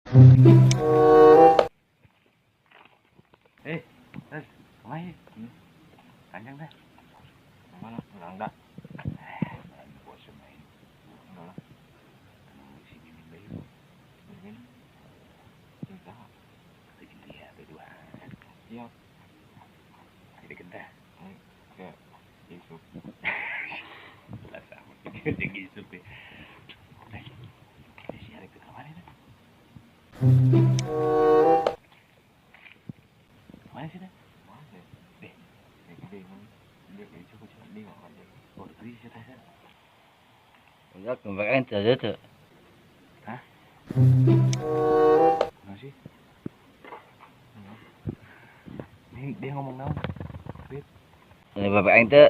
Eh, kemana? Panjang dah. Mana? Enggak, enggak. Bos main. Enggak. Sini nih bayu. Ini. Kita. Kita lihat berdua. Siap. Ada gendah. Oke. Yusuf. Lah sama. Dia Yusuf ya. Si Arek ke mana dah? Mana sih dah? Mana? Deh. Dia coba dia enggak ada. Oh, tadi saya tanya. Enggak, kemarin tuh. Hah? Masih? Ini dia ngomong naon? Ini bapak ente